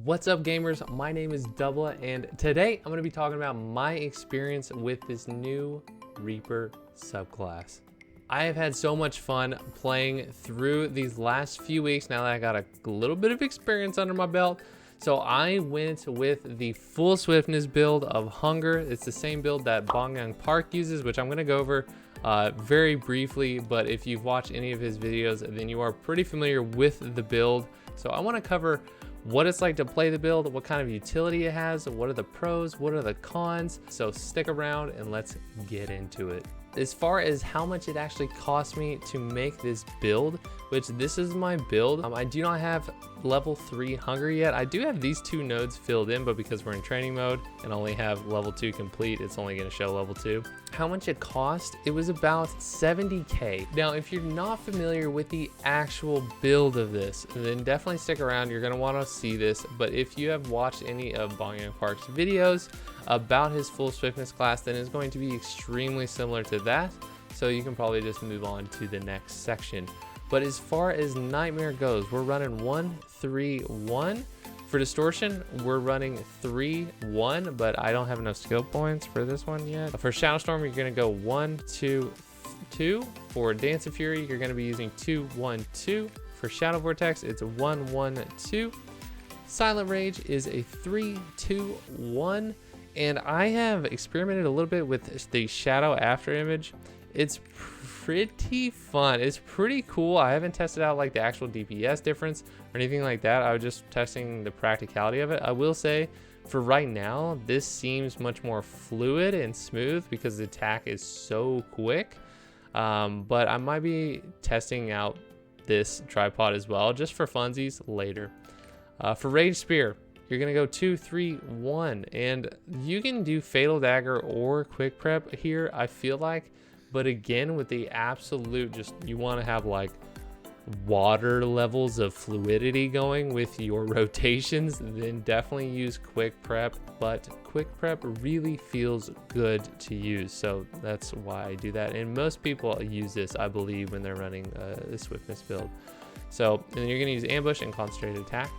What's up, gamers? My name is Double, and today I'm going to be talking about my experience with this new Reaper subclass. I have had so much fun playing through these last few weeks now that I got a little bit of experience under my belt. So I went with the full Swiftness build of Hunger. It's the same build that Bongyang Park uses, which I'm going to go over very briefly, but if you've watched any of his videos, then you are pretty familiar with the build. So I want to cover what it's like to play the build, what kind of utility it has, what are the pros, what are the cons. So stick around and let's get into it. As far as how much it actually cost me to make this build, which this is my build, I do not have level 3 hunger yet. I do have these 2 nodes filled in, but because we're in training mode and only have level 2 complete, it's only going to show level 2. How much it cost? It was about 70k. Now, if you're not familiar with the actual build of this, then definitely stick around. You're going to want to see this, but if you have watched any of Bongyang Park's videos about his full Swiftness class, then it's going to be extremely similar to that. So you can probably just move on to the next section. But as far as Nightmare goes, we're running 1-3-1. For Distortion, we're running 3-1, but I don't have enough skill points for this one yet. For Shadow Storm, you're gonna go 1-2-2. For Dance of Fury, you're gonna be using 2-1-2. For Shadow Vortex, it's 1-1-2. Silent Rage is a 3-2-1. And I have experimented a little bit with the Shadow After Image. It's pretty fun. It's pretty cool. I haven't tested out like the actual DPS difference or anything like that. I was just testing the practicality of it. I will say for right now, this seems much more fluid and smooth because the attack is so quick. But I might be testing out this tripod as well, just for funsies later. For Rage Spear, you're gonna go 2-3-1, and you can do Fatal Dagger or Quick Prep here, I feel like. But again, with the absolute, just you want to have like water levels of fluidity going with your rotations, then definitely use Quick Prep. But Quick Prep really feels good to use, so that's why I do that. And most people use this, I believe, when they're running the Swiftness build. So, and then you're going to use Ambush and Concentrated Attack.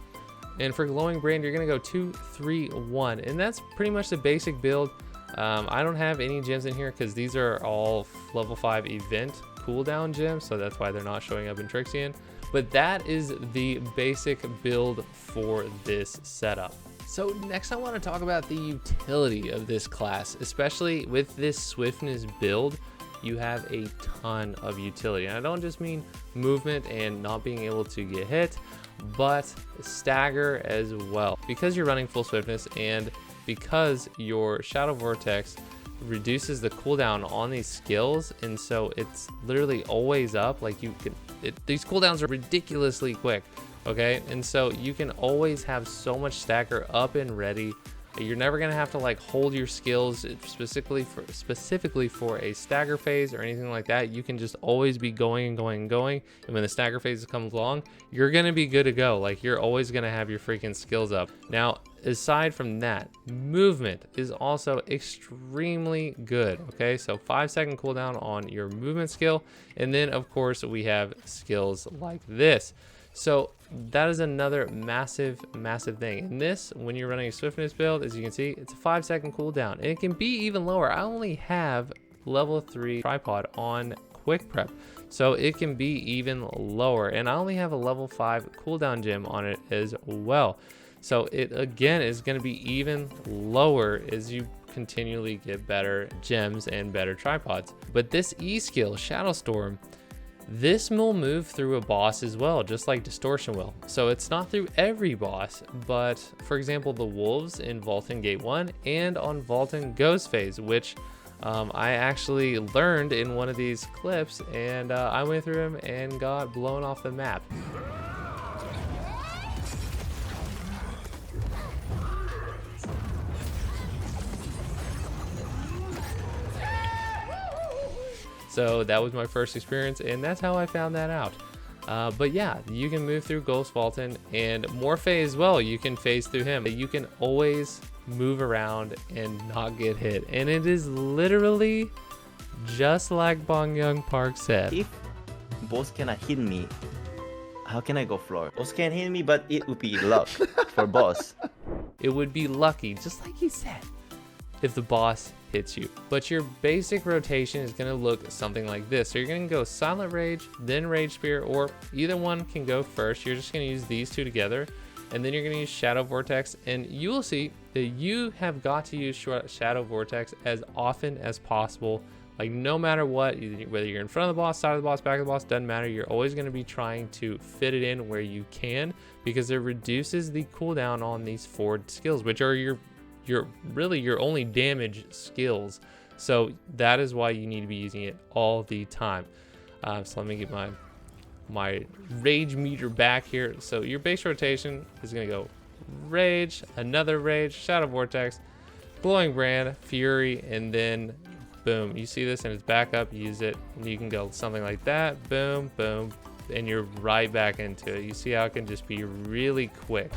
And for Glowing Brand, you're going to go 2-3-1, and that's pretty much the basic build. I don't have any gems in here because these are all level 5 event cooldown gems, so that's why they're not showing up in Trixian. But that is the basic build for this setup. So next I want to talk about the utility of this class, especially with this Swiftness build. You have a ton of utility, and I don't just mean movement and not being able to get hit, but stagger as well. Because you're running full Swiftness and because your Shadow Vortex reduces the cooldown on these skills, and so it's literally always up. Like you can, these cooldowns are ridiculously quick, okay? And so you can always have so much stagger up and ready. You're never gonna have to like hold your skills specifically for a stagger phase or anything like that. You can just always be going and going and going, and when the stagger phase comes along, you're gonna be good to go. Like you're always gonna have your freaking skills up. Now, aside from that, movement is also extremely good. Okay, so 5-second cooldown on your movement skill, and then of course we have skills like this. So that is another massive thing. And this, when you're running a Swiftness build, as you can see, it's a 5-second cooldown, and it can be even lower. I only have level 3 tripod on Quick Prep, so it can be even lower, and I only have a level 5 cooldown gem on it as well. So it again is going to be even lower as you continually get better gems and better tripods. But this E skill, Shadow Storm, this will move through a boss as well, just like Distortion will. So it's not through every boss, but for example, the wolves in Vaulting Gate 1 and on Vaulting Ghost Phase, which I actually learned in one of these clips, and I went through them and got blown off the map. So that was my first experience, and that's how I found that out. But yeah, you can move through Ghost Vaultin, and Morphe as well. You can phase through him. You can always move around and not get hit. And it is literally just like Bongyang Park said. If boss cannot hit me, How can I go floor? Boss can hit me, but it would be luck for boss. It would be lucky, just like he said, if the boss hits you. But your basic rotation is going to look something like this. So you're going to go Silent Rage, then Rage Spear, or either one can go first. You're just going to use these two together, and then you're going to use Shadow Vortex, and you will see that you have got to use Shadow Vortex as often as possible. Like, no matter what, whether you're in front of the boss, side of the boss, back of the boss, doesn't matter. You're always going to be trying to fit it in where you can, because it reduces the cooldown on these forward skills, which are your really your only damage skills. So that is why you need to be using it all the time. So let me get my rage meter back here. So your base rotation is going to go Rage, another Rage, Shadow Vortex, Glowing Brand, Fury, and then boom. You see this and it's back up, use it, and you can go something like that, boom, boom, and you're right back into it. You see how it can just be really quick.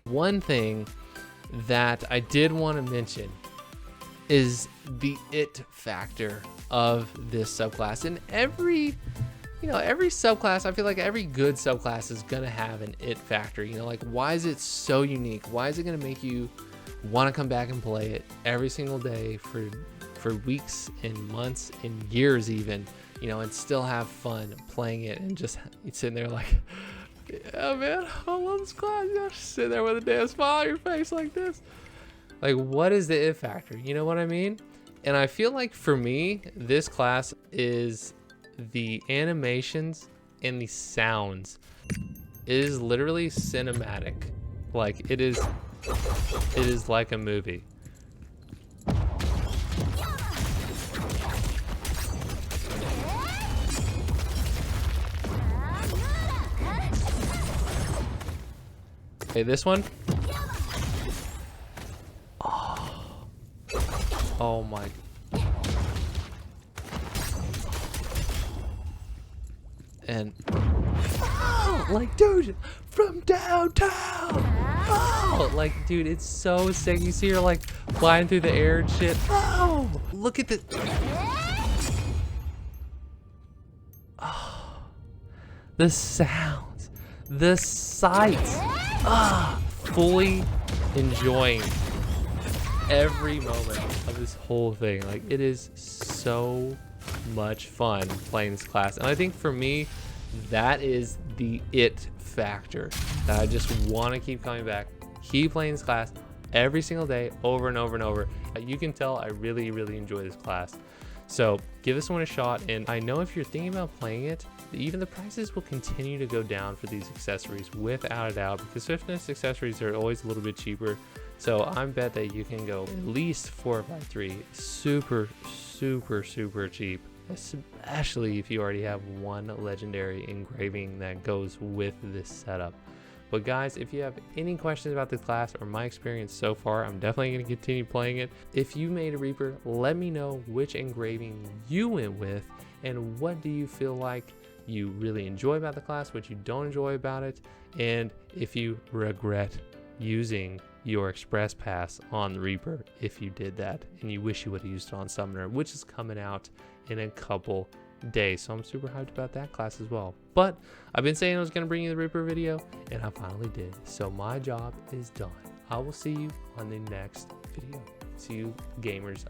One thing that I did want to mention is the it factor of this subclass. And every subclass, I feel like every good subclass is gonna have an it factor. Like, why is it so unique? Why is it gonna make you want to come back and play it every single day for weeks and months and years even, and still have fun playing it and just sitting there like, yeah, man, I love this class. You just sit there with a damn smile on your face like this. Like, what is the it factor? You know what I mean? And I feel like for me, this class is the animations and the sounds. It is literally cinematic. Like, it is like a movie. Okay, this one. Oh my. And like, dude, from downtown. Oh, like, dude, it's so sick. You see her like flying through the air and shit. Oh, look at the. Oh, the sounds, the sights. Fully enjoying every moment of this whole thing. Like, it is so much fun playing this class, and I think for me, that is the it factor that I just want to keep coming back, keep playing this class every single day, over and over and over. You can tell I really enjoy this class. So give this one a shot, and I know if you're thinking about playing it, even the prices will continue to go down for these accessories without a doubt, because Swiftness accessories are always a little bit cheaper. So I bet that you can go at least 4x3 super cheap, especially if you already have one legendary engraving that goes with this setup. But guys, if you have any questions about this class or my experience so far, I'm definitely going to continue playing it. If you made a Reaper, let me know which engraving you went with, and what do you feel like you really enjoy about the class, what you don't enjoy about it, and if you regret using your Express Pass on the Reaper if you did that and you wish you would have used it on Summoner, which is coming out in a couple days. So I'm super hyped about that class as well. But I've been saying I was going to bring you the Reaper video, and I finally did. So my job is done. I will see you on the next video. See you gamers